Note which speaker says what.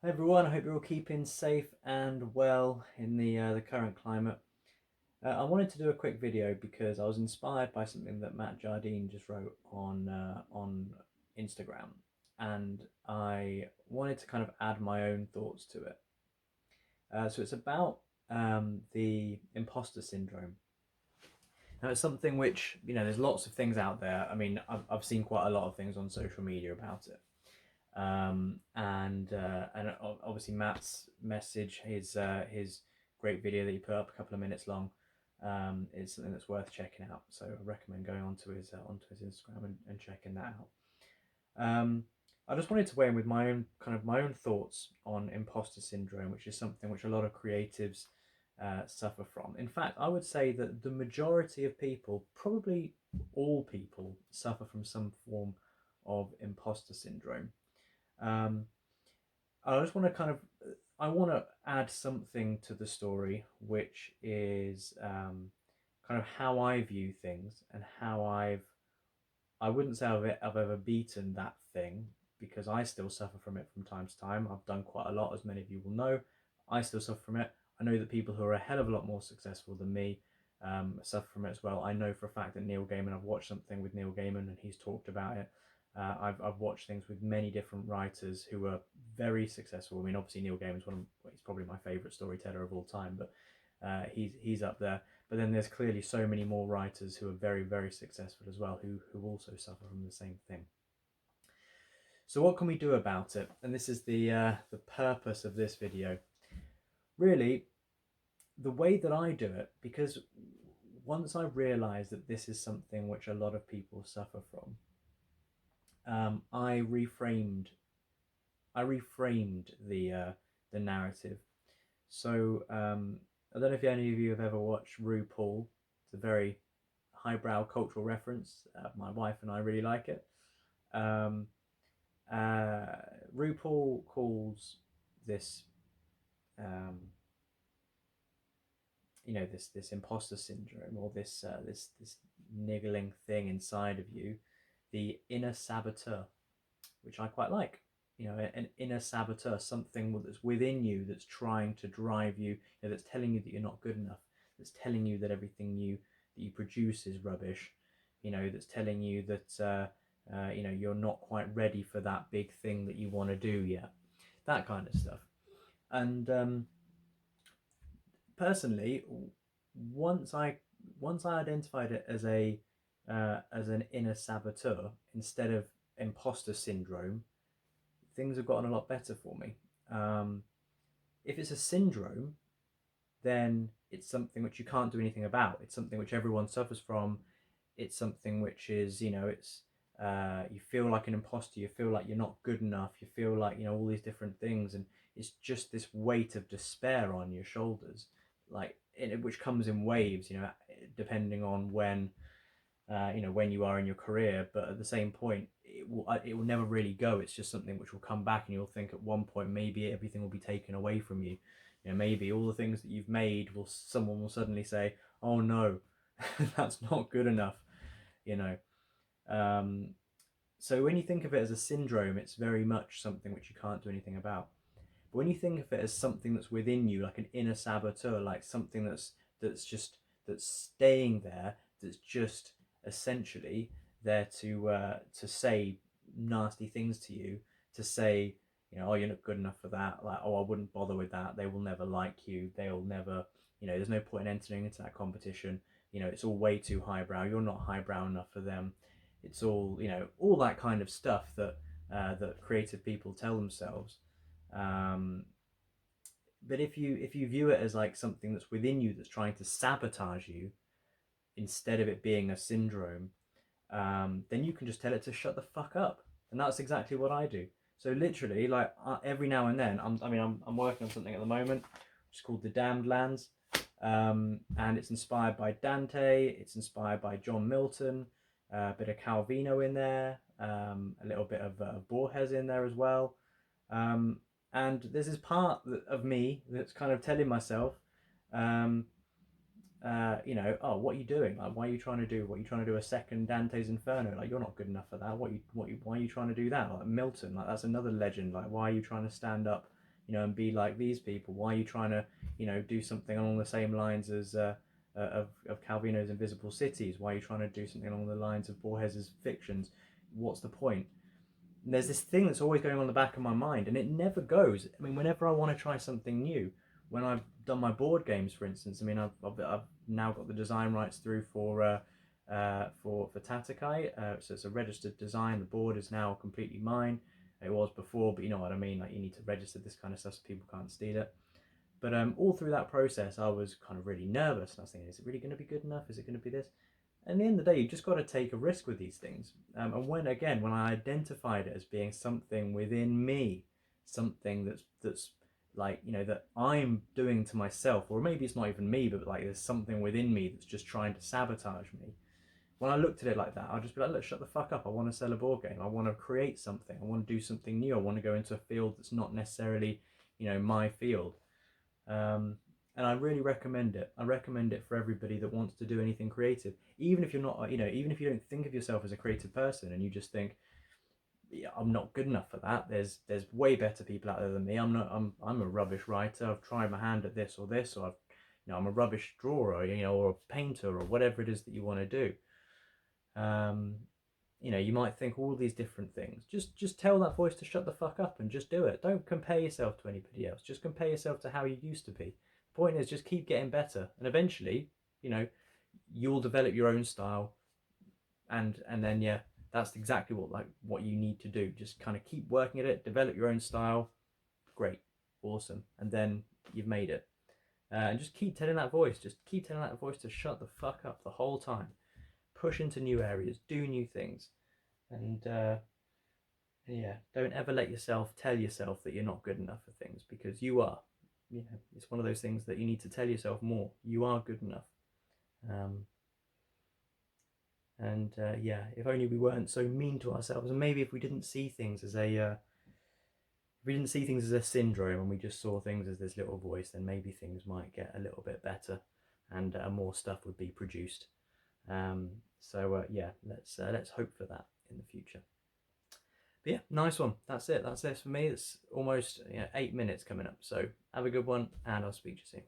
Speaker 1: Hi everyone, I hope you're all keeping safe and well in the current climate. I wanted to do a quick video because I was inspired by something that Matt Jardine just wrote on Instagram, and I wanted to kind of add my own thoughts to it. So it's about the imposter syndrome. Now it's something which there's lots of things out there. I mean, I've seen quite a lot of things on social media about it. And obviously Matt's message, his great video that he put up, a couple of minutes long, is something that's worth checking out. So I recommend going onto his Instagram and checking that out. I just wanted to weigh in with my own thoughts on imposter syndrome, which is something which a lot of creatives suffer from. In fact, I would say that the majority of people, probably all people, suffer from some form of imposter syndrome. Um, I just want to I want to add something to the story, which is kind of how I view things and how I wouldn't say I've ever beaten that thing because I still suffer from it from time to time. I've done quite a lot, as many of you will know. I still suffer from it. I know that people who are a hell of a lot more successful than me suffer from it as well. I know for a fact that Neil Gaiman, I've watched something with Neil Gaiman and he's talked about it. I've watched things with many different writers who are very successful. I mean, obviously Neil Gaiman's he's probably my favorite storyteller of all time, but he's up there. But then there's clearly so many more writers who are very, very successful as well, who also suffer from the same thing. So what can we do about it? And this is the purpose of this video. Really, the way that I do it, because once I realised that this is something which a lot of people suffer from, I reframed the narrative. So I don't know if any of you have ever watched RuPaul. It's a very highbrow cultural reference. My wife and I really like it. Um, RuPaul calls this, um, this imposter syndrome, or this niggling thing inside of you, the inner saboteur, which I quite like. An inner saboteur, something that's within you that's trying to drive you, that's telling you that you're not good enough, that's telling you that everything that you produce is rubbish, that's telling you that you're not quite ready for that big thing that you want to do yet, that kind of stuff. And personally, once I once I identified it as an inner saboteur instead of imposter syndrome, things have gotten a lot better for me. Um, if it's a syndrome, then it's something which you can't do anything about. It's something which everyone suffers from. It's something which is, it's you feel like an imposter. You feel like you're not good enough. You feel like all these different things, and it's just this weight of despair on your shoulders, which comes in waves. Depending on when you are in your career, but at the same point it will never really go. It's just something which will come back, and you'll think at one point maybe everything will be taken away from you. Maybe all the things that you've made, someone will suddenly say, oh no, that's not good enough. you know um, so when you think of it as a syndrome, it's very much something which you can't do anything about. But when you think of it as something that's within you, like an inner saboteur, like something that's staying there, that's just essentially there to say nasty things to you, to say, oh, you're not good enough for that. Like, oh, I wouldn't bother with that. They will never like you. They'll never, there's no point in entering into that competition. It's all way too highbrow. You're not highbrow enough for them. It's all, all that kind of stuff that creative people tell themselves. um, but if you view it as like something that's within you that's trying to sabotage you instead of it being a syndrome, then you can just tell it to shut the fuck up. And that's exactly what I do. So literally, like every now and then, I'm working on something at the moment, which is called The Damned Lands, and it's inspired by Dante. It's inspired by John Milton, a bit of Calvino in there, a little bit of Borges in there as well. Um, and there's this part of me that's kind of telling myself, um, oh, what are you doing? Like, why are you trying to do? What are you trying to do? A second Dante's Inferno? Like, you're not good enough for that. Why are you trying to do that? Like Milton, like that's another legend. Like, why are you trying to stand up and be like these people? Why are you trying to, do something along the same lines as of Calvino's Invisible Cities? Why are you trying to do something along the lines of Borges's fictions? What's the point? And there's this thing that's always going on in the back of my mind, and it never goes. I mean, whenever I want to try something new, when I've done my board games, for instance, I mean, I've now got the design rights through for Tatakai, so it's a registered design. The board is now completely mine. It was before, but you know what I mean. Like, you need to register this kind of stuff so people can't steal it. But all through that process, I was kind of really nervous. And I was thinking, is it really going to be good enough? Is it going to be this? And at the end of the day, you just got to take a risk with these things. And when I identified it as being something within me, something that's like, that I'm doing to myself, or maybe it's not even me, but like there's something within me that's just trying to sabotage me. When I looked at it like that, I'll just be like, look, shut the fuck up. I want to sell a board game. I want to create something. I want to do something new. I want to go into a field that's not necessarily, my field. And I really recommend it. I recommend it for everybody that wants to do anything creative. Even if you're not, even if you don't think of yourself as a creative person and you just think, yeah, I'm not good enough for that. There's way better people out there than me. I'm a rubbish writer. I've tried my hand at this or this, or I'm a rubbish drawer, or a painter, or whatever it is that you want to do. You might think all these different things. Just tell that voice to shut the fuck up and just do it. Don't compare yourself to anybody else. Just compare yourself to how you used to be. The point is, just keep getting better, and eventually, you'll develop your own style, and then that's exactly what you need to do. Just kind of keep working at it, develop your own style. Great, awesome, and then you've made it. And just keep telling that voice. Just keep telling that voice to shut the fuck up the whole time. Push into new areas, do new things, and don't ever let yourself tell yourself that you're not good enough for things, because you are. It's one of those things that you need to tell yourself more. You are good enough. If only we weren't so mean to ourselves, and maybe if we didn't see things as a syndrome, and we just saw things as this little voice, then maybe things might get a little bit better, and more stuff would be produced. Let's hope for that in the future. But yeah, nice one. That's it for me. It's almost 8 minutes coming up. So have a good one, and I'll speak to you soon.